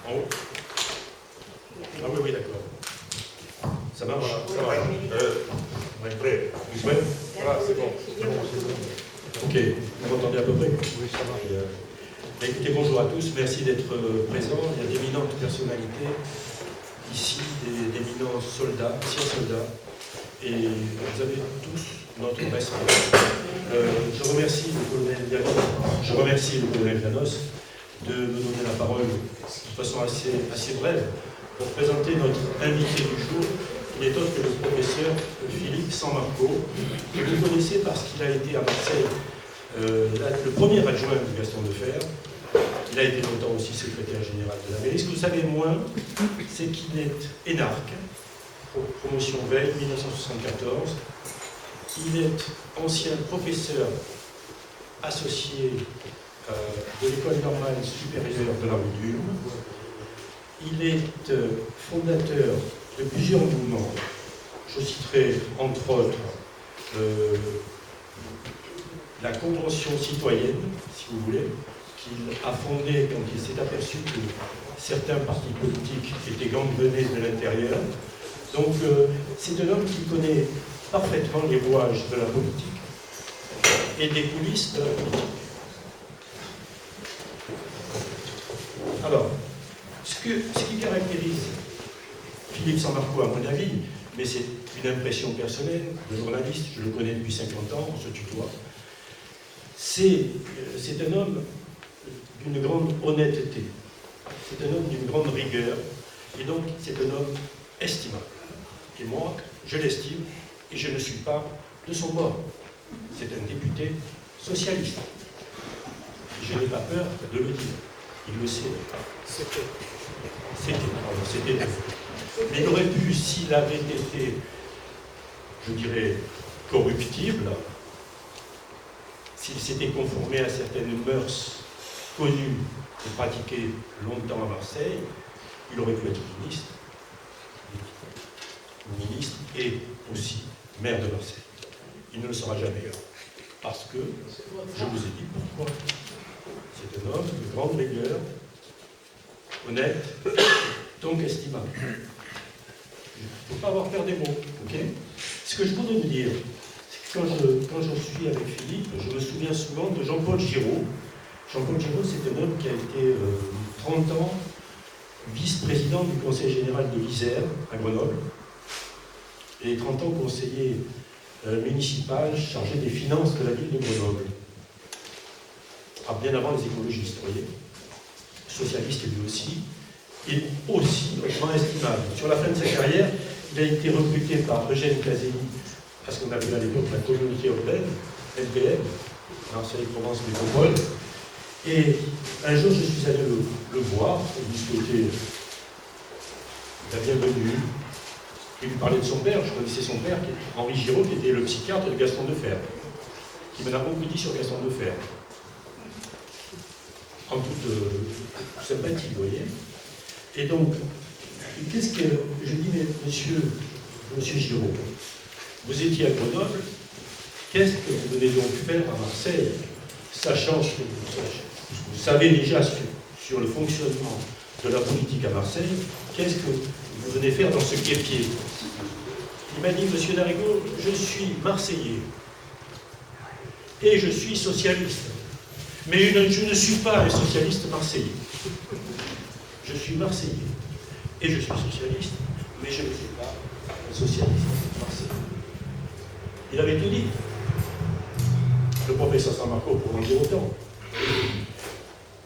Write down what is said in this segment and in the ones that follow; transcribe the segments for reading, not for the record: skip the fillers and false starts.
En haut. Ah oui, oui, d'accord. Ça marche? Ça va. On est prêt. Vous êtes? Voilà, c'est bon. Ok, vous m'entendez à peu près? Oui, ça va. Écoutez, bonjour à tous, merci d'être présents. Il y a d'éminentes personnalités ici, d'éminents soldats, anciens soldats, et vous avez tous notre respect. Je remercie le colonel Llanos de me donner la parole de façon assez brève pour présenter notre invité du jour, qui n'est autre que le professeur Philippe Sammarco, que vous connaissez parce qu'il a été à Marseille le premier adjoint de Gaston Defferre. Il a été longtemps aussi secrétaire général de la mairie. Ce que vous savez moins, c'est qu'il est énarque, promotion veille 1974. Il est ancien professeur associé de l'école normale supérieure de la rue d'Ulm. Il est fondateur de plusieurs mouvements. Je citerai entre autres la Convention citoyenne, si vous voulez, qu'il a fondée quand il s'est aperçu que certains partis politiques étaient gangrenés de l'intérieur. Donc c'est un homme qui connaît parfaitement les rouages de la politique et des coulisses de la politique. Alors, ce qui caractérise Philippe Sammarco, à mon avis, mais c'est une impression personnelle de journaliste, je le connais depuis 50 ans, on se tutoie, c'est un homme d'une grande honnêteté, c'est un homme d'une grande rigueur, et donc c'est un homme estimable. Et moi, je l'estime, et je ne suis pas de son bord. C'est un député socialiste. Et je n'ai pas peur de le dire. Il le sait. C'était. Mais il aurait pu, s'il avait été, je dirais, corruptible, s'il s'était conformé à certaines mœurs connues et pratiquées longtemps à Marseille, il aurait pu être ministre et aussi maire de Marseille. Il ne le sera jamais. Parce que, je vous ai dit pourquoi. C'est un homme de grande rigueur, honnête, donc estimable. Il ne faut pas avoir peur des mots, ok? Ce que je voudrais vous dire, c'est que quand je suis avec Philippe, je me souviens souvent de Jean-Paul Giraud. Jean-Paul Giraud, c'est un homme qui a été 30 ans vice-président du Conseil général de l'Isère, à Grenoble, et 30 ans conseiller municipal chargé des finances de la ville de Grenoble. Bien avant les écologistes, vous voyez. Socialiste lui aussi, et aussi hautement estimable. Sur la fin de sa carrière, il a été recruté par Eugène Caselli, à ce qu'on appelait à l'époque la communauté urbaine, LPM, Marseille-Provence Métropole. Et un jour, je suis allé le voir, lui souhaiter la bienvenue. Il lui parlait de son père, je connaissais son père, Henri Giraud, qui était le psychiatre de Gaston Defferre, qui m'en a beaucoup dit sur Gaston Defferre. En toute sympathie, vous voyez. Et donc, qu'est-ce que... Je dis, mais monsieur Giraud, vous étiez à Grenoble, qu'est-ce que vous venez donc faire à Marseille, sachant ce que vous savez déjà sur le fonctionnement de la politique à Marseille, qu'est-ce que vous venez faire dans ce guêpier? Il m'a dit, monsieur Darigo, je suis Marseillais et je suis socialiste. Mais je ne suis pas un socialiste marseillais. Je suis marseillais et je suis socialiste, mais je ne suis pas un socialiste marseillais. Il avait tout dit. Le professeur Sammarco pour en dire autant.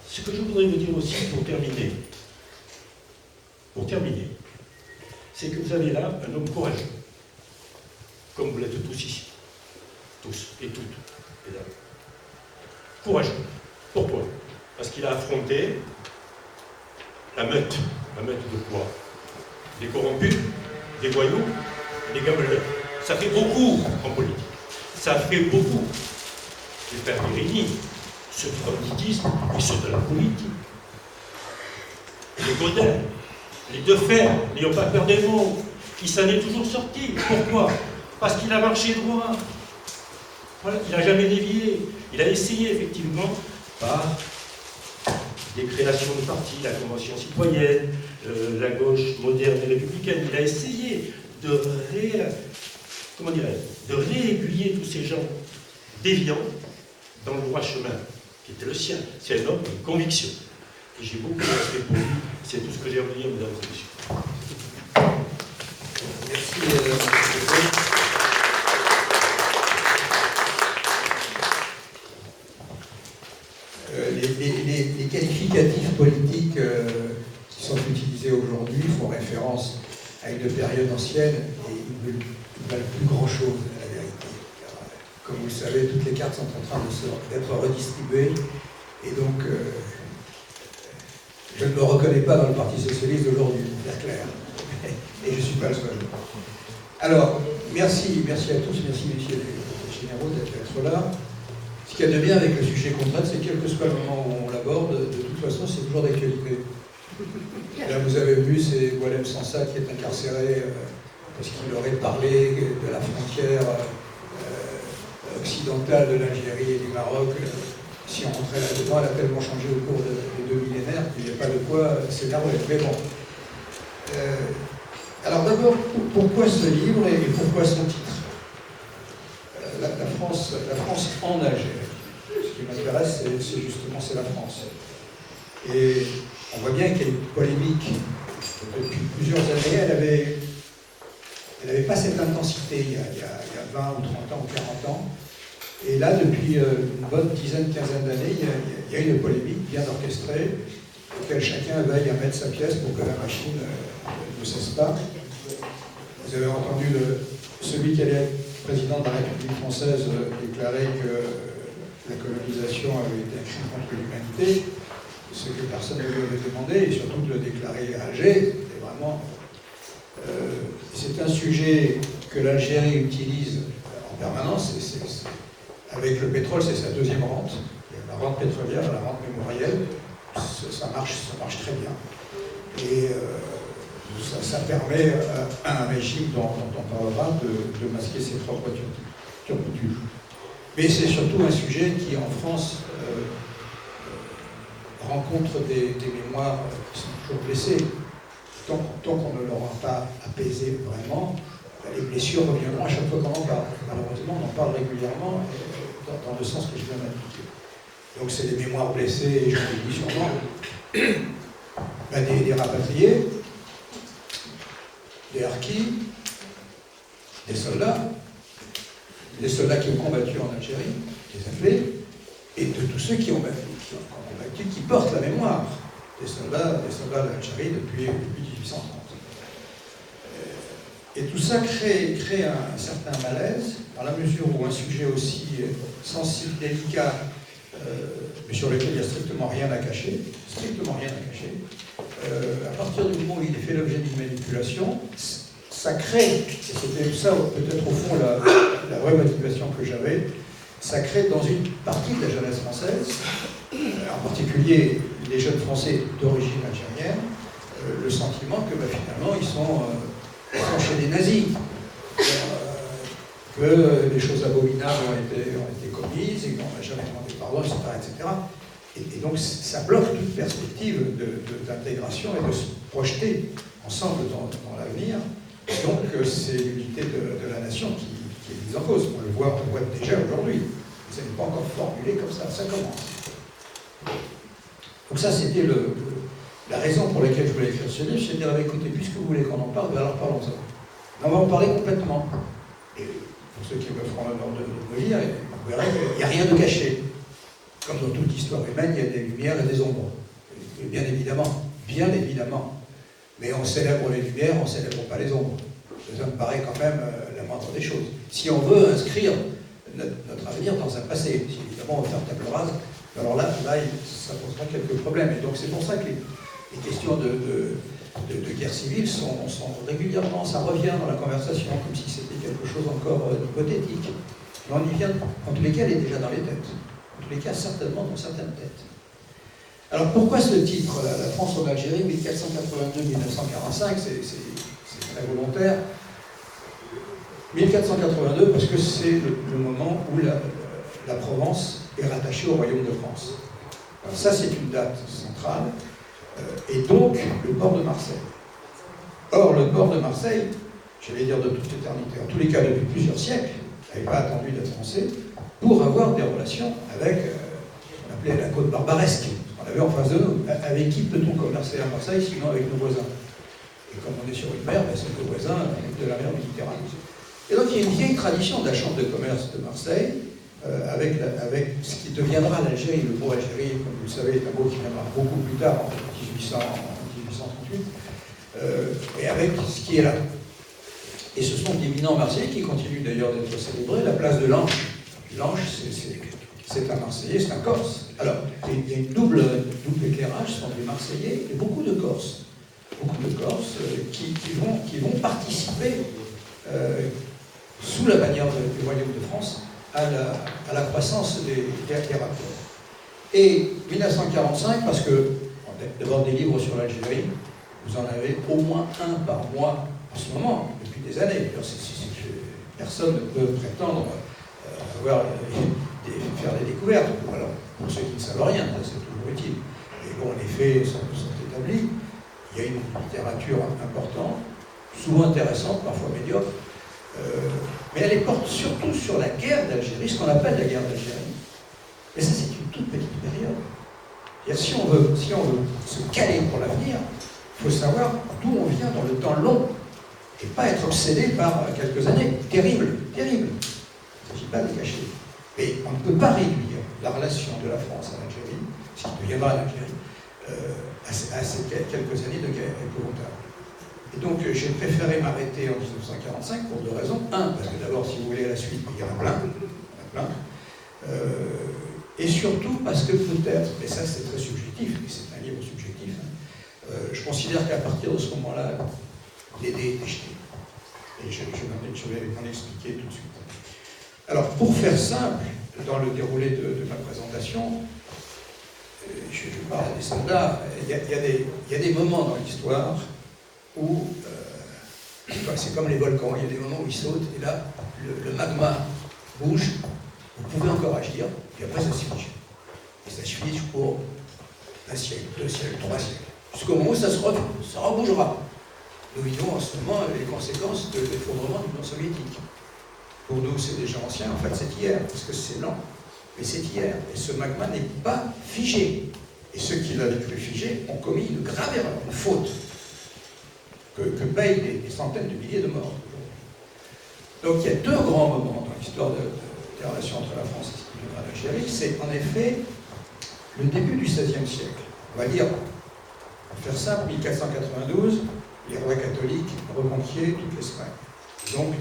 Ce que je voudrais vous dire aussi pour terminer, c'est que vous avez là un homme courageux, comme vous l'êtes tous ici, tous et toutes, mesdames. Courageux. Pourquoi? Parce qu'il a affronté la meute. La meute de quoi? Des corrompus, des voyous, des gambleurs. Ça fait beaucoup en politique. Ça fait beaucoup. Les pères Guérini, ceux du banditisme et ceux de la politique. Les Godin, les Defferre, n'ayons pas peur des mots, qui s'en est toujours sorti. Pourquoi? Parce qu'il a marché droit. Voilà, il n'a jamais dévié. Il a essayé effectivement par des créations de partis, la Convention citoyenne, la gauche moderne et républicaine. Il a essayé de réaiguiller tous ces gens déviants dans le droit chemin qui était le sien. C'est un homme de conviction. Et j'ai beaucoup de respect pour lui. C'est tout ce que j'ai à vous dire, mesdames et messieurs. Merci. Les qualificatifs politiques qui sont utilisés aujourd'hui font référence à une période ancienne et ils ne valent plus grand-chose à la vérité. Car, comme vous le savez, toutes les cartes sont en train d'être redistribuées et donc je ne me reconnais pas dans le Parti Socialiste d'aujourd'hui, pour faire clair. Et je ne suis pas le seul. Alors, merci à tous, merci messieurs les généraux d'être là. Ce qu'il y a de bien avec le sujet qu'on traite, c'est que quel que soit le moment où on l'aborde, de toute façon, c'est toujours d'actualité. Là, vous avez vu, c'est Boualem Sansal qui est incarcéré parce qu'il aurait parlé de la frontière occidentale de l'Algérie et du Maroc. Si on rentrait là-dedans, elle a tellement changé au cours des 2 millénaires qu'il n'y a pas de quoi s'énerver. Mais bon. Alors d'abord, pourquoi ce livre et pourquoi son titre ? La France en Algérie. Ce qui m'intéresse, c'est justement la France. Et on voit bien qu'il y a une polémique depuis plusieurs années. Elle n'avait pas cette intensité il y a 20 ou 30 ans ou 40 ans. Et là, depuis une bonne quinzaine d'années, il y a une polémique bien orchestrée, auquel chacun veille à mettre sa pièce pour que la machine ne cesse pas. Vous avez entendu celui qui allait être président de la République française déclarer que la colonisation avait été un crime contre l'humanité, ce que personne ne lui avait demandé, et surtout de le déclarer à Alger. C'est un sujet que l'Algérie utilise en permanence. Avec le pétrole, c'est sa deuxième rente. Il y a la rente pétrolière, la rente mémorielle. Ça marche très bien. Et ça permet à un régime dont on parlera de masquer ses propres turpitudes. Mais c'est surtout un sujet qui, en France, rencontre des mémoires qui sont toujours blessées. Tant qu'on ne l'aura pas apaisé vraiment, les blessures reviendront à chaque fois qu'on en parle. Malheureusement, on en parle régulièrement dans le sens que je viens d'indiquer. Donc c'est des mémoires blessées, et je le dis sûrement, des rapatriés, des harkis, des soldats qui ont combattu en Algérie, des appelés, et de tous ceux qui ont combattu, qui portent la mémoire des soldats d'Algérie depuis 1830. Et tout ça crée un certain malaise, dans la mesure où un sujet aussi sensible, délicat, mais sur lequel il n'y a strictement rien à cacher, à partir du moment où il est fait l'objet d'une manipulation, ça crée, et c'était ça peut-être au fond la vraie motivation que j'avais, ça crée dans une partie de la jeunesse française, en particulier les jeunes Français d'origine algérienne, le sentiment que finalement ils sont chez des nazis, que des choses abominables ont été commises et qu'on n'a jamais demandé pardon, etc. Et donc ça bloque toute perspective d'intégration et de se projeter ensemble dans l'avenir. Et donc c'est l'unité de la nation qui est mise en cause. On le voit déjà aujourd'hui. Ça n'est pas encore formulé comme ça commence. Donc ça c'était la raison pour laquelle je voulais écrire ce livre, c'est de dire, écoutez, puisque vous voulez qu'on en parle, alors parlons-en. On va en parler complètement. Et pour ceux qui me feront l'honneur de me lire, vous verrez qu'il n'y a rien de caché. Comme dans toute histoire humaine, il y a des lumières et des ombres. Et bien évidemment. Mais on célèbre les lumières, on ne célèbre pas les ombres. Ça me paraît quand même la moindre des choses. Si on veut inscrire notre avenir dans un passé, si évidemment on veut faire table rase, alors là, ça posera quelques problèmes. Et donc c'est pour ça que les questions de guerre civile sont régulièrement, ça revient dans la conversation, comme si c'était quelque chose encore hypothétique. Mais on y vient, en tous les cas, elle est déjà dans les têtes. En tous les cas, certainement dans certaines têtes. Alors pourquoi ce titre, La France en Algérie, 1482-1945, c'est très volontaire. 1482, parce que c'est le moment où la Provence est rattachée au royaume de France. Alors ça, c'est une date centrale, et donc le port de Marseille. Or, le port de Marseille, j'allais dire de toute éternité, en tous les cas depuis plusieurs siècles, n'avait pas attendu d'être français pour avoir des relations avec ce qu'on appelait la côte barbaresque, qu'on avait en face de nous. Avec qui peut-on commercer à Marseille, sinon avec nos voisins? Et comme on est sur une mer, ben c'est nos voisins de la mer Méditerranée. Et donc il y a une vieille tradition de la Chambre de commerce de Marseille, avec ce qui deviendra l'Algérie. Le mot Algérie, comme vous le savez, est un mot qui viendra beaucoup plus tard, en 1838, et avec ce qui est là. Et ce sont d'éminents Marseillais qui continuent d'ailleurs d'être célébrés. La place de l'Anche, c'est un Marseillais, c'est un Corse. Alors, il y a une double éclairage, ce sont des Marseillais et beaucoup de Corses. Beaucoup de Corses qui vont participer sous la bannière du Royaume de France à la croissance des rapports. Et 1945, parce que, d'abord des livres sur l'Algérie, vous en avez au moins un par mois en ce moment, depuis des années. Personne ne peut prétendre faire des découvertes. Alors, pour ceux qui ne savent rien, c'est toujours utile. Mais bon, les faits sont établis. Il y a une littérature importante, souvent intéressante, parfois médiocre, mais elle porte surtout sur la guerre d'Algérie, ce qu'on appelle la guerre d'Algérie. Et ça, c'est une toute petite période. Et si on veut se caler pour l'avenir, il faut savoir d'où on vient dans le temps long, et pas être obsédé par quelques années. Terrible, terrible. Il ne s'agit pas de cacher. Mais on ne peut pas réduire la relation de la France à l'Algérie, ce qui deviendra l'Algérie, à ces quelques années de guerre épouvantable. Et donc j'ai préféré m'arrêter en 1945 pour deux raisons. Un, parce que d'abord, si vous voulez la suite, il y en a plein. Et surtout parce que peut-être, mais ça c'est très subjectif, et c'est un livre subjectif, je considère qu'à partir de ce moment-là, l'idée est jeté. Et je vais m'en expliquer tout de suite. Alors, pour faire simple, dans le déroulé de ma présentation, je parle des soldats, il y a des moments dans l'histoire où, c'est comme les volcans, il y a des moments où ils sautent, et là, le magma bouge, vous pouvez encore agir, puis après ça se fige. Et ça se fige pour un siècle, 2 siècles, 3 siècles. Jusqu'au moment où ça rebougera. Nous vivons en ce moment les conséquences de l'effondrement de l'Union soviétique. Pour nous, c'est déjà ancien, en fait, c'est hier, parce que c'est lent. Mais c'est hier. Et ce magma n'est pas figé. Et ceux qui l'avaient cru figé ont commis une grave erreur, une faute, que payent des centaines de milliers de morts. Donc il y a deux grands moments dans l'histoire des relations entre la France et l'Algérie. C'est en effet le début du XVIe siècle. On va dire, pour faire simple, 1492, les rois catholiques reconquièrent toute l'Espagne. Donc,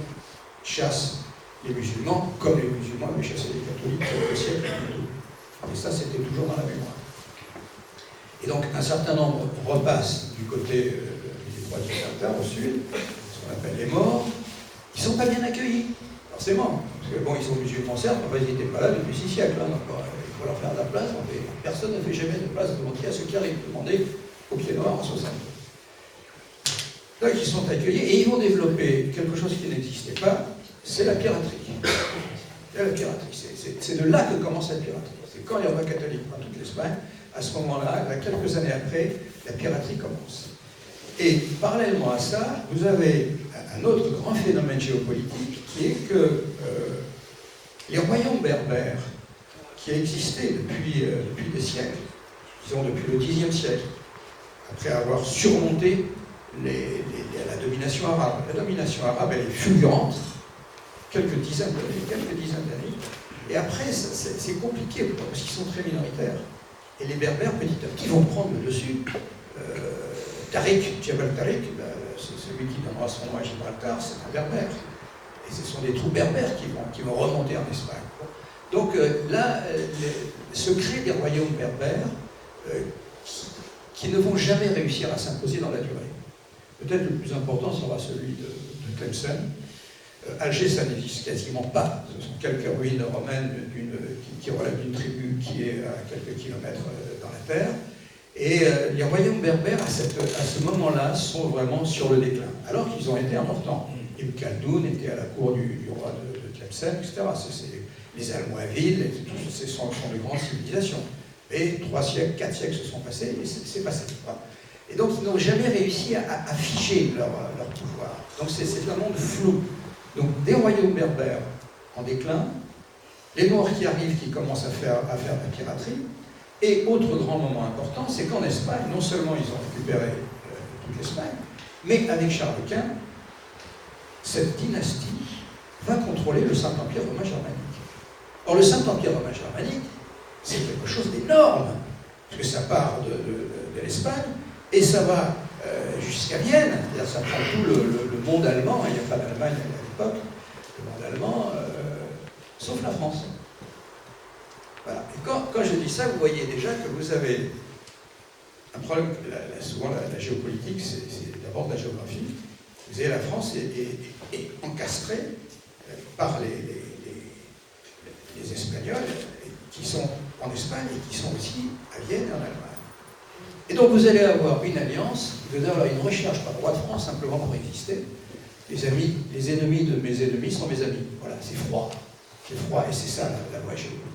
chassent les musulmans, comme les musulmans avaient chassé les catholiques quelques siècles plus tôt. Et ça, c'était toujours dans la mémoire. Et donc, un certain nombre repassent du côté du détroit de Gibraltar, au sud, ce qu'on appelle les morts. Ils ne sont pas bien accueillis, forcément. Parce que bon, ils sont musulmans, certes, mais ils n'étaient pas là depuis 6 siècles. Hein, donc, il faut leur faire de la place. Personne ne fait jamais de place demandée à ceux qui arrivent. Demandez aux pieds noirs en 60. Donc, ils sont accueillis et ils vont développer quelque chose qui n'existait pas, c'est la piraterie. La piraterie, c'est de là que commence la piraterie. C'est quand les rois catholiques prennent toute l'Espagne, à ce moment-là, quelques années après, la piraterie commence. Et parallèlement à ça, vous avez un autre grand phénomène géopolitique qui est que les royaumes berbères qui existaient depuis des siècles, disons depuis le Xe siècle, après avoir surmonté la domination arabe. La domination arabe, elle est fulgurante, quelques dizaines d'années. Et après, c'est compliqué parce qu'ils sont très minoritaires. Et les Berbères, petit à petit, vont prendre le dessus. Tariq, Jebel Tariq, c'est celui qui donnera son nom à Gibraltar, c'est un Berbère. Et ce sont des troupes berbères qui vont remonter en Espagne. Donc là, se créent des royaumes berbères qui ne vont jamais réussir à s'imposer dans la durée. Peut-être le plus important sera celui de Tlemcen. Alger, ça n'existe quasiment pas. Ce sont quelques ruines romaines qui relèvent d'une tribu qui est à quelques kilomètres dans la terre. Et les royaumes berbères, à ce moment-là, sont vraiment sur le déclin, alors qu'ils ont été importants. Ibn Khaldoun était à la cour du roi de Tlemcen, etc. Les Almohavides, ce sont de grandes civilisations. Et 3 siècles, 4 siècles se sont passés, et c'est passé. Et donc, ils n'ont jamais réussi à figer leur pouvoir. Donc, c'est un monde flou. Donc, des royaumes berbères en déclin, les Noirs qui arrivent, qui commencent à faire la piraterie, et autre grand moment important, c'est qu'en Espagne, non seulement ils ont récupéré toute l'Espagne, mais avec Charles Quint, cette dynastie va contrôler le Saint-Empire romain germanique. Or, le Saint-Empire romain germanique, c'est quelque chose d'énorme, parce que ça part de l'Espagne, et ça va jusqu'à Vienne, c'est-à-dire ça prend tout le monde allemand, il n'y a pas d'Allemagne à l'époque, le monde allemand, sauf la France. Voilà. Et quand je dis ça, vous voyez déjà que vous avez un problème, souvent la géopolitique, c'est d'abord de la géographie. Vous avez la France est encastrée par les Espagnols qui sont en Espagne et qui sont aussi à Vienne et en Allemagne. Et donc vous allez avoir une alliance, vous allez avoir une recherche par le roi de France simplement pour exister. Les ennemis de mes ennemis sont mes amis. Voilà, c'est froid. C'est froid et c'est ça la vraie géopolitique.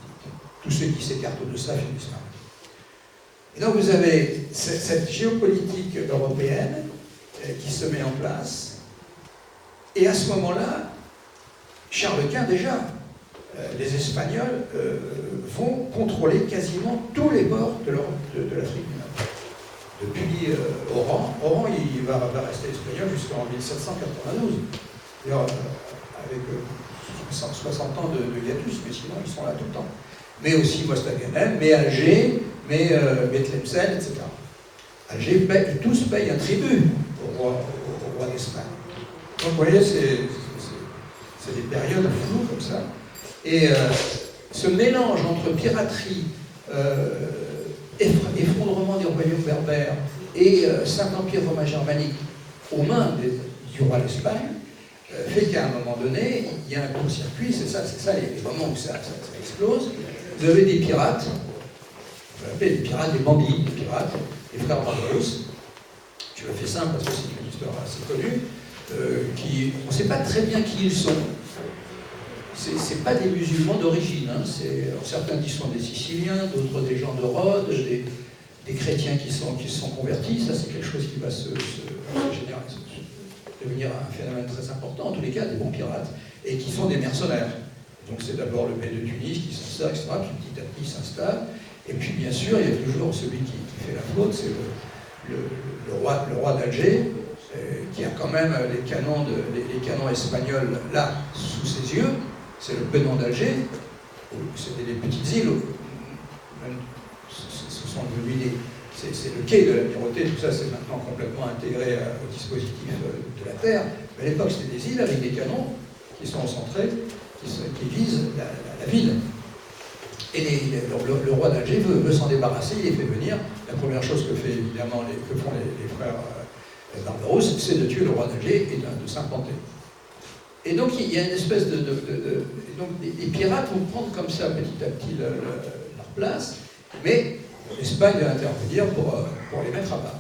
Tous ceux qui s'écartent de ça finissent mal. Et donc vous avez cette géopolitique européenne qui se met en place. Et à ce moment-là, Charles Quint déjà, les Espagnols vont contrôler quasiment tous les ports de l'Afrique du Nord. Depuis Oran, il va rester espagnol jusqu'en 1792. Avec 60 ans de hiatus, mais sinon ils sont là tout le temps. Mais aussi Mostaganem, mais Alger, mais Tlemcen, etc. Alger, tous payent un tribut au roi d'Espagne. Donc vous voyez, c'est des périodes floues comme ça. Et ce mélange entre piraterie, effondrement des royaumes berbères et Saint-Empire romain germanique aux mains du roi d'Espagne fait qu'à un moment donné, il y a un court-circuit, c'est ça les moments où ça explose. Vous avez des pirates, on appelle des pirates, des bandits, des pirates, les frères Barbaros. Je le fais simple parce que c'est une histoire assez connue, on ne sait pas très bien qui ils sont. C'est pas des musulmans d'origine, hein. Certains disent sont des Siciliens, d'autres des gens de Rhodes, des chrétiens qui se sont convertis. Ça, c'est quelque chose qui va devenir un phénomène très important. En tous les cas, des bons pirates, et qui sont des mercenaires. Donc c'est d'abord le bey de Tunis qui s'en sert, etc., puis petit à petit il s'installe. Et puis bien sûr, il y a toujours celui qui fait la faute, c'est le roi d'Alger, qui a quand même les canons espagnols là, sous ses yeux. C'est le Pénon d'Alger, c'était des petites îles, même, ce sont devenus c'est le quai de l'amirauté, tout ça c'est maintenant complètement intégré au dispositif de la terre. Mais à l'époque c'était des îles avec des canons qui sont centrés, qui visent la ville. Et le roi d'Alger veut s'en débarrasser, il les fait venir. La première chose que font les frères Barbaros, c'est de tuer le roi d'Alger et de s'implanter. Et donc il y a une espèce donc les pirates vont prendre comme ça petit à petit leur place, mais l'Espagne va intervenir pour les mettre à bas.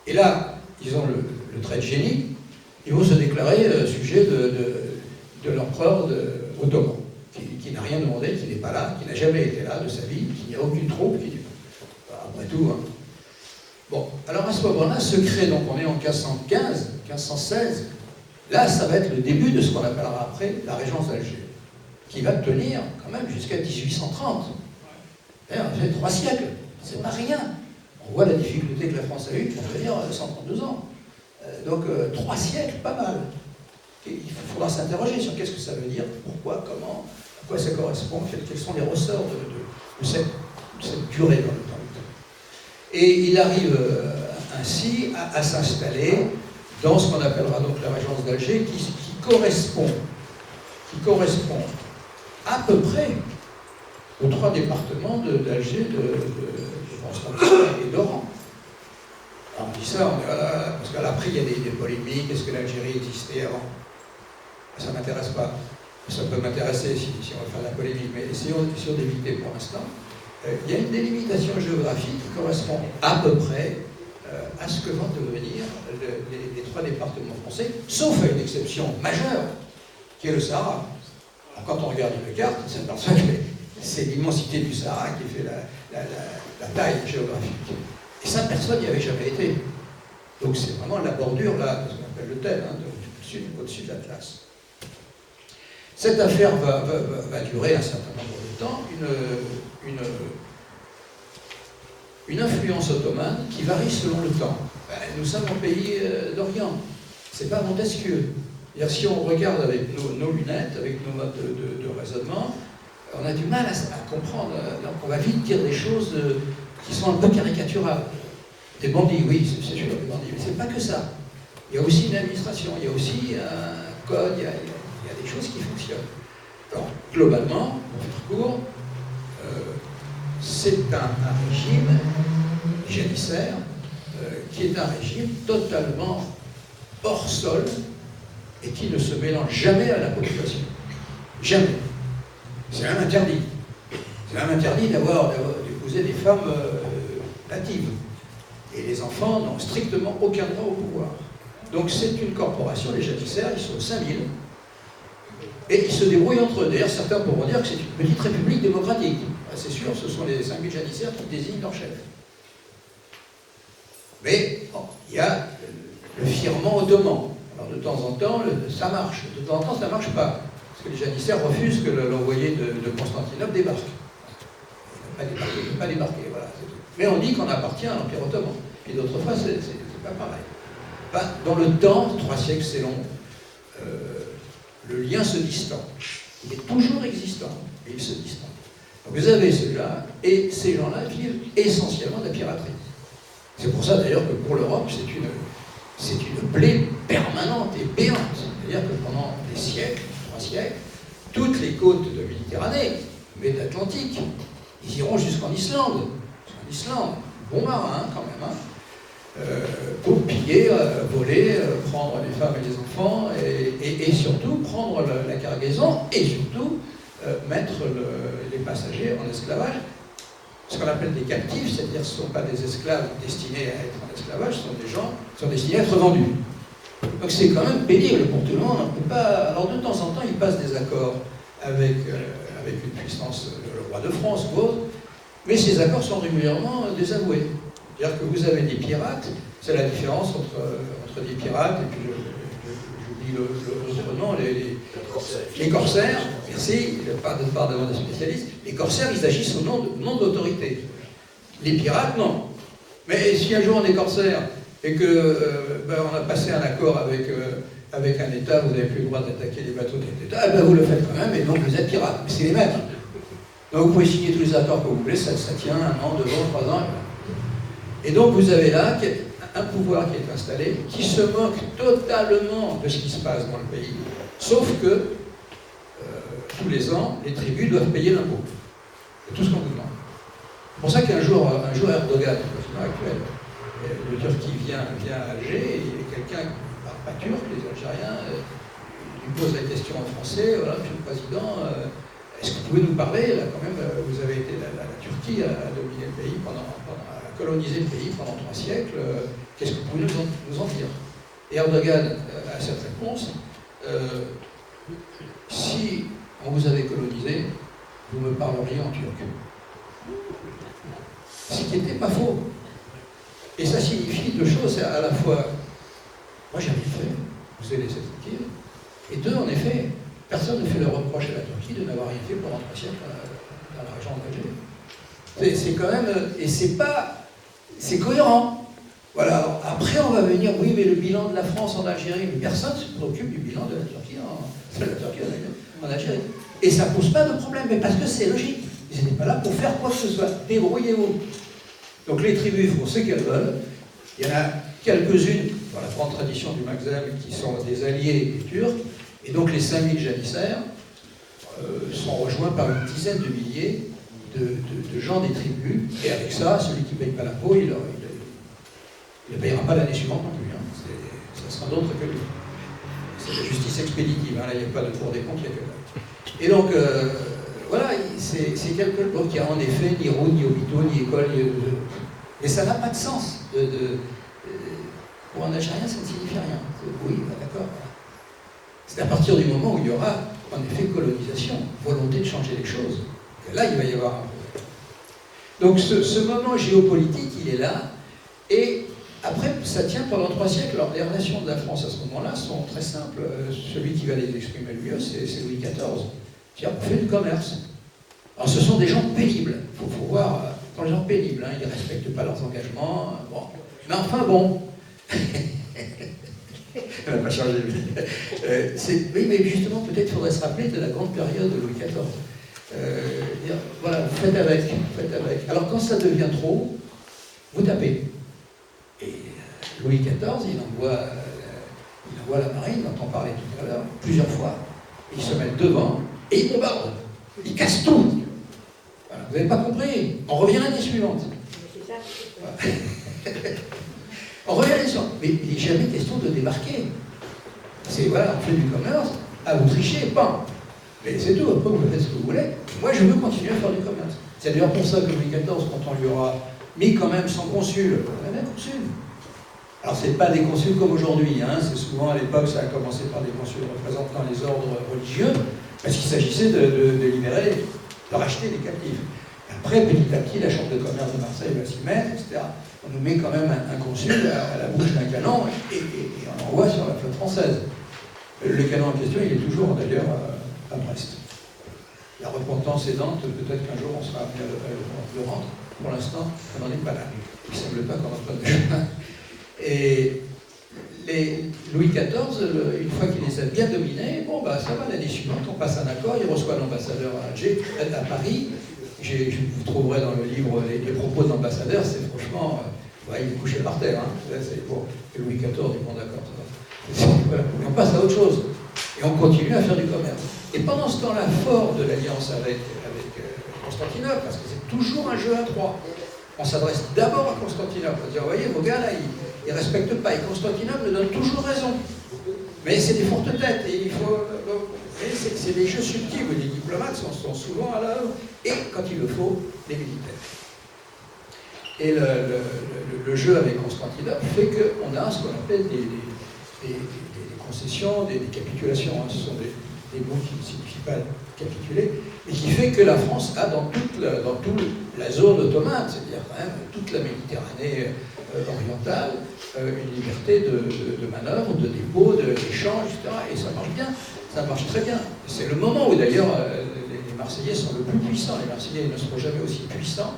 Et là, ils ont le trait de génie, ils vont se déclarer sujet de l'empereur ottoman, qui n'a rien demandé, qui n'est pas là, qui n'a jamais été là de sa vie, qui n'y a aucune troupe, après tout. Hein. Bon, alors à ce moment-là se crée, donc on est en 1515, 1516, là ça va être le début de ce qu'on appellera après la régence d'Alger, qui va tenir quand même jusqu'à 1830. D'ailleurs, ça fait 3 siècles, c'est pas rien. On voit la difficulté que la France a eue pour tenir 132 ans. Donc 3 siècles, pas mal. Il faudra s'interroger sur qu'est-ce que ça veut dire, pourquoi, comment, à quoi ça correspond, quels sont les ressorts de cette durée dans le temps. Et il arrive ainsi à s'installer dans ce qu'on appellera donc la régence d'Alger, qui correspond à peu près aux 3 départements d'Alger, de Constantine et d'Oran. Alors on dit ça, parce qu'après il y a des polémiques, est-ce que l'Algérie existait avant? Ça ne m'intéresse pas. Ça peut m'intéresser si on veut faire de la polémique, mais essayons d'éviter pour l'instant. Il y a une délimitation géographique qui correspond à peu près à ce que vont devenir les 3 départements français, sauf à une exception majeure, qui est le Sahara. Alors, quand on regarde une carte, on s'aperçoit que c'est l'immensité du Sahara qui fait la la taille géographique. Et ça, personne n'y avait jamais été. Donc c'est vraiment la bordure, là, de ce qu'on appelle le tel, hein, au-dessus de l'Atlas. Cette affaire va durer un certain nombre de temps, une influence ottomane qui varie selon le temps. Nous sommes un pays d'Orient, c'est pas Montesquieu. Si on regarde avec nos lunettes, avec nos modes de raisonnement, on a du mal à comprendre. Donc on va vite dire des choses qui sont un peu caricaturales. Des bandits, oui, c'est sûr, des bandits, mais c'est pas que ça. Il y a aussi une administration, il y a aussi un code, il y a des choses qui fonctionnent. Alors, globalement, pour faire court, c'est un régime janissaire qui est un régime totalement hors sol et qui ne se mélange jamais à la population. Jamais. C'est même interdit. C'est même interdit d'épouser des femmes natives. Et les enfants n'ont strictement aucun droit au pouvoir. Donc c'est une corporation, les janissaires, ils sont 5000. Et ils se débrouillent entre eux. D'ailleurs, certains pourront dire que c'est une petite république démocratique. C'est sûr, ce sont les 5000 janissaires qui désignent leur chef. Mais bon, il y a le firmament ottoman. Alors de temps en temps, ça marche. De temps en temps, ça ne marche pas. Parce que les janissaires refusent que l'envoyé de Constantinople débarque. Il ne peut pas débarquer, voilà, c'est tout. Mais on dit qu'on appartient à l'Empire ottoman. Et d'autres fois, c'est pas pareil. Enfin, dans le temps, 3 siècles, c'est long, le lien se distend. Il est toujours existant, mais il se distend. Donc vous avez ceux-là, et ces gens-là vivent essentiellement de la piraterie. C'est pour ça d'ailleurs que pour l'Europe, c'est une plaie permanente et béante. C'est-à-dire que pendant des siècles, 3 siècles, toutes les côtes de Méditerranée, mais d'Atlantique, ils iront jusqu'en Islande. En Islande, bon marin quand même, hein, pour piller, voler, prendre les femmes et les enfants, et surtout prendre la cargaison, et surtout mettre les passagers en esclavage. Ce qu'on appelle des captifs, c'est-à-dire ce ne sont pas des esclaves destinés à être en esclavage, ce sont des gens qui sont destinés à être vendus. Donc c'est quand même pénible pour tout le monde. On ne peut pas... Alors de temps en temps, ils passent des accords avec une puissance, le roi de France ou autre, mais ces accords sont régulièrement désavoués. C'est-à-dire que vous avez des pirates, c'est la différence entre des pirates et puis j'oublie l'autre nom, les corsaires. Merci, pardon des spécialistes. Les corsaires, ils agissent au nom d'autorité. Les pirates, non. Mais si un jour on est corsaire et que on a passé un accord avec un État, vous n'avez plus le droit d'attaquer les bateaux d'un État, vous le faites quand même, et donc vous êtes pirate. Mais c'est les maîtres. Donc vous pouvez signer tous les accords que vous voulez, ça tient 1 an, 2 ans, 3 ans. Et donc vous avez là un pouvoir qui est installé, qui se moque totalement de ce qui se passe dans le pays, sauf que tous les ans, les tribus doivent payer l'impôt. C'est tout ce qu'on vous demande. C'est pour ça qu'un jour Erdogan, le président actuel, de Turquie vient à Alger, et il y a quelqu'un qui ne parle pas turc, les Algériens, lui pose la question en français, voilà, Monsieur le Président, est-ce que vous pouvez nous parler, là quand même, vous avez été, la Turquie a dominé le pays, a colonisé le pays pendant 3 siècles, qu'est-ce que vous pouvez nous en dire? Et Erdogan a cette réponse, si on vous avait colonisé, vous me parleriez en turc. Ce qui n'était pas faux. Et ça signifie 2 choses, à la fois, moi j'ai rien fait, vous avez laissé tranquille, et 2, en effet, personne ne fait le reproche à la Turquie de n'avoir rien fait pendant 3 siècles dans la région d'Alger. C'est quand même, et c'est cohérent. Voilà, alors, après on va venir, oui, mais le bilan de la France en Algérie, mais personne ne se préoccupe du bilan de la Turquie en Algérie. Et ça ne pose pas de problème, mais parce que c'est logique. Ils n'étaient pas là pour faire quoi que ce soit. Débrouillez-vous. Donc les tribus font ce qu'elles veulent. Il y en a quelques-unes, dans la grande tradition du Maghreb, qui sont des alliés des Turcs. Et donc les 5000 janissaires sont rejoints par une dizaine de milliers de gens des tribus. Et avec ça, celui qui ne paye pas l'impôt, il ne payera pas l'année suivante non plus. Hein. Ça sera d'autres que lui. C'est la justice expéditive. Hein. Là, il n'y a pas de cour des comptes, il n'y a que là. Et donc, voilà, c'est quelque chose. Donc, il n'y a en effet ni route, ni hôpitaux, ni école, mais ça n'a pas de sens. Pour un Algérien, ça ne signifie rien. Oui, d'accord. C'est à partir du moment où il y aura, en effet, colonisation, volonté de changer les choses. Et là, il va y avoir un problème. Donc ce moment géopolitique, il est là, et après, ça tient pendant 3 siècles. Alors les relations de la France à ce moment-là sont très simples. Celui qui va les exprimer le mieux, c'est Louis XIV. C'est-à-dire, on fait du commerce. Alors ce sont des gens pénibles. Il faut voir, ce sont des gens pénibles, hein. Ils ne respectent pas leurs engagements. Bon. Mais enfin bon. Elle n'a pas changé. Oui, mais justement, peut-être faudrait se rappeler de la grande période de Louis XIV. Voilà, faites avec, faites avec. Alors quand ça devient trop, vous tapez. Et Louis XIV, il envoie la marine, dont on parlait tout à l'heure, plusieurs fois. Ils se mettent devant et ils bombardent. Ils cassent tout. Voilà, vous n'avez pas compris. On revient à l'année suivante. Voilà. On revient à l'année suivante. Mais il n'est jamais question de débarquer. C'est voilà, on fait du commerce, à vous tricher, pas. Mais c'est tout, après vous faites ce que vous voulez. Moi je veux continuer à faire du commerce. C'est d'ailleurs pour ça que Louis XIV, quand on lui aura mis quand même son consul, on a un consul. Alors c'est pas des consuls comme aujourd'hui, hein. C'est souvent à l'époque, ça a commencé par des consuls représentant les ordres religieux, parce qu'il s'agissait de libérer, de racheter les captifs. Après, petit à petit, la Chambre de commerce de Marseille va s'y mettre, etc. On nous met quand même un consul à la bouche d'un canon et on envoie sur la flotte française. Le canon en question, il est toujours d'ailleurs à Brest. La repentance aidante, peut-être qu'un jour on sera amené à le rendre. Pour l'instant, on n'en est pas là. Il ne semble pas qu'on en soit déjà. Et Louis XIV, une fois qu'il les a bien dominés, bon, bah, ça va, l'année suivante, on passe un accord, il reçoit l'ambassadeur à Paris. Vous trouverez dans le livre les propos de l'ambassadeur, c'est franchement, ouais, il est couché par terre. Hein. C'est bon. Et Louis XIV dit bon, d'accord, ça va. Voilà. Et on passe à autre chose. Et on continue à faire du commerce. Et pendant ce temps-là, fort de l'alliance avec Constantinople, parce que c'est toujours un jeu à 3. On s'adresse d'abord à Constantinople. On va dire, vous voyez, vos gars là, ils ne respectent pas. Et Constantinople donne toujours raison. Mais c'est des fortes têtes. Et il faut. C'est des jeux subtils où les diplomates sont souvent à l'œuvre. Et quand il le faut, les militaires. Et le jeu avec Constantinople fait qu'on a ce qu'on appelle des concessions, des capitulations. Hein. Ce sont des mots qui ne signifient pas capituler, mais qui fait que la France a dans toute la zone ottomane, c'est-à-dire quand même toute la Méditerranée orientale, une liberté de manœuvre, de dépôt, d'échange, etc. Et ça marche bien, ça marche très bien. C'est le moment où d'ailleurs les Marseillais sont le plus puissants. Les Marseillais ne seront jamais aussi puissants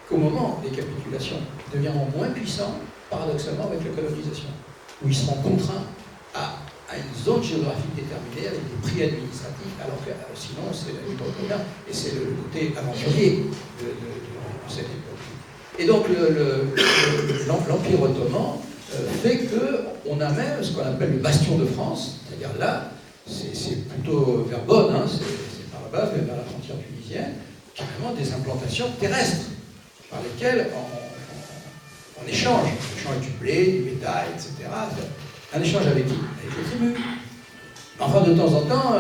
qu'au moment des capitulations. Ils deviendront moins puissants, paradoxalement, avec la colonisation, où ils seront contraints à une zone géographique déterminée avec des prix administratifs, alors que sinon c'est la libre commerce et c'est le côté aventurier de cette époque. Et donc l'Empire ottoman fait qu'on a même ce qu'on appelle le bastion de France, c'est-à-dire là, c'est plutôt vers Bonn, hein, c'est par là-bas, vers la frontière tunisienne, carrément des implantations terrestres par lesquelles on échange du blé, du bétail, etc. Un échange avec qui? Avec les tribus. Enfin, de temps en temps,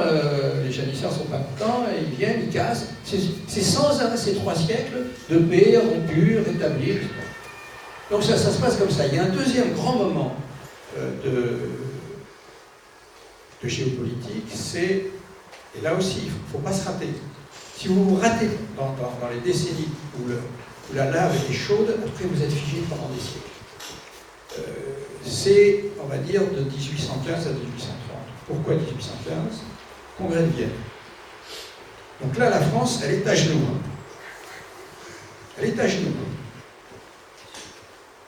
les janissaires ne sont pas contents, et ils viennent, ils cassent. C'est sans arrêt ces 3 siècles de paix, rompue, rétablie. Donc ça se passe comme ça. Il y a un deuxième grand moment de géopolitique, c'est, et là aussi, il ne faut pas se rater. Si vous vous ratez dans les décennies où la lave est chaude, après vous êtes figé pendant des siècles. C'est, on va dire, de 1815 à 1830. Pourquoi 1815? Congrès de Vienne. Donc là, la France, elle est à genoux. Elle est à genoux.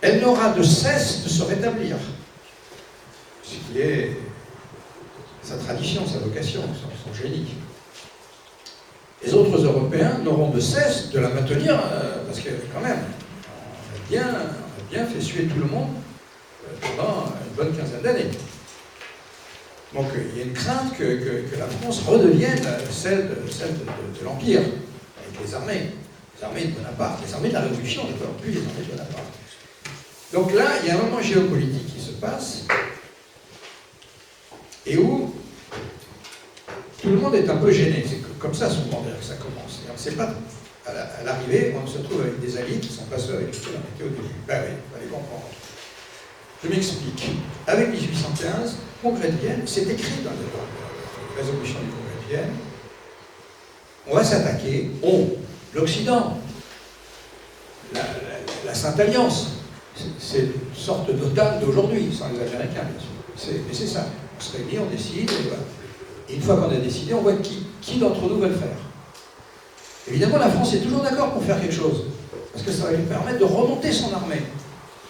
Elle n'aura de cesse de se rétablir. Ce qui est sa tradition, sa vocation, son génie. Les autres Européens n'auront de cesse de la maintenir, parce que quand même, on a bien fait suer tout le monde pendant une bonne quinzaine d'années. Donc il y a une crainte que la France redevienne celle de l'Empire, avec les armées de Bonaparte, les armées de la Révolution, d'accord, plus les armées de Bonaparte. Donc là, il y a un moment géopolitique qui se passe, et où tout le monde est un peu gêné. C'est comme ça souvent que ça commence. Et on ne sait pas, à l'arrivée, on se retrouve avec des alliés qui ne sont pas ceux avec lesquels on était au début. Ben oui, il fallait comprendre. Je m'explique. Avec 1815, Congrès de Vienne, c'est écrit dans la résolution du Congrès de Vienne, on va s'attaquer, l'Occident, la Sainte Alliance. C'est une sorte d'OTAN d'aujourd'hui, sans les Américains, bien sûr. Mais c'est ça. On se réunit, on décide, et voilà. Et une fois qu'on a décidé, on voit qui d'entre nous va le faire. Évidemment, la France est toujours d'accord pour faire quelque chose, parce que ça va lui permettre de remonter son armée.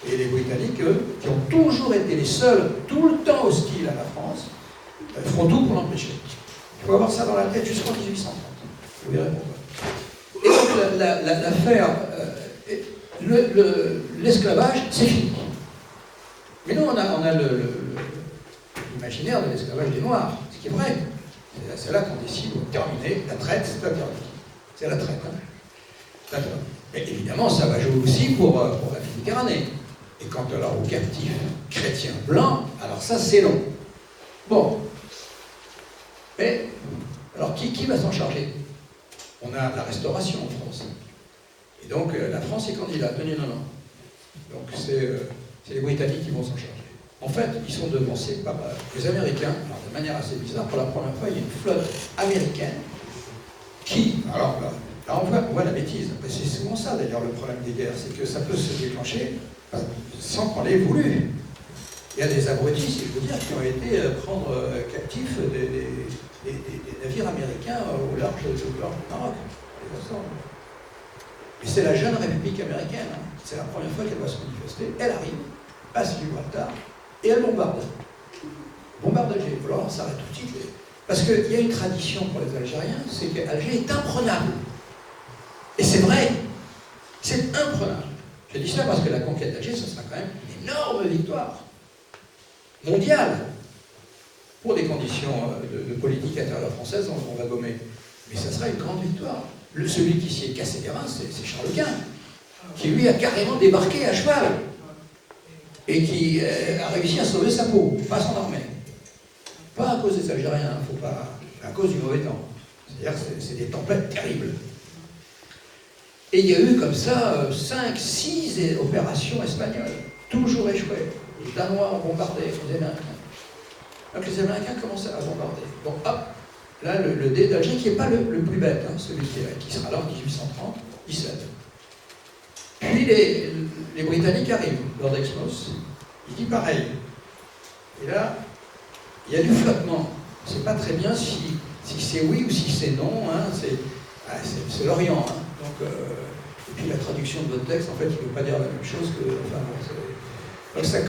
Et les Britanniques, eux, qui ont toujours été les seuls, tout le temps hostiles à la France, feront tout pour l'empêcher. Il faut avoir ça dans la tête jusqu'en 1830. Vous verrez pourquoi. Et donc l'affaire, l'esclavage, c'est fini. Mais nous, on a l'imaginaire de l'esclavage des Noirs, ce qui est vrai. C'est là qu'on décide de terminer. La traite, c'est interdit. C'est la traite. Hein. D'accord. Mais évidemment, ça va jouer aussi pour la Méditerranée. Et quant alors aux captifs chrétiens blancs, alors ça, c'est long. Bon. Mais, alors qui va s'en charger? On a la Restauration en France. Et donc, la France est candidate. Non. Donc, c'est les Britanniques qui vont s'en charger. En fait, ils sont devancés par les Américains. Alors, de manière assez bizarre, pour la première fois, il y a une flotte américaine qui... Alors, là on voit la bêtise. C'est souvent ça, d'ailleurs, le problème des guerres. C'est que ça peut se déclencher sans qu'on l'ait voulu. Il y a des abrutis, si je veux dire, qui ont été prendre captifs des navires américains au large du Maroc. Et c'est la jeune République américaine. Hein. C'est la première fois qu'elle va se manifester. Elle arrive, passe Gibraltar, et elle bombarde. Bombarde Alger. Alors on s'arrête tout de suite. Parce qu'il y a une tradition pour les Algériens, c'est qu'Alger est imprenable. Et c'est vrai. C'est imprenable. Je dis ça parce que la conquête d'Alger, ce sera quand même une énorme victoire mondiale. Pour des conditions de politique intérieure française, on va gommer. Mais ça sera une grande victoire. Celui qui s'y est cassé les reins, c'est Charles Quint, qui lui a carrément débarqué à cheval et qui a réussi à sauver sa peau, pas son armée. Pas à cause des Algériens, faut pas, à cause du mauvais temps. C'est-à-dire que c'est des tempêtes terribles. Et il y a eu comme ça 5, 6 opérations espagnoles, toujours échouées. Les Danois ont bombardé les Américains. Donc les Américains commencent à bombarder. Donc hop, là le dé d'Alger qui n'est pas le plus bête, hein, celui qui sera là en 1830, 17. Puis les Britanniques arrivent, Lord Exmouth, il dit pareil. Et là, il y a du flottement. On ne sait pas très bien si c'est oui ou si c'est non. Hein, c'est l'Orient. Hein. Et puis la traduction de votre texte, en fait, il ne veut pas dire la même chose que... Enfin, donc ça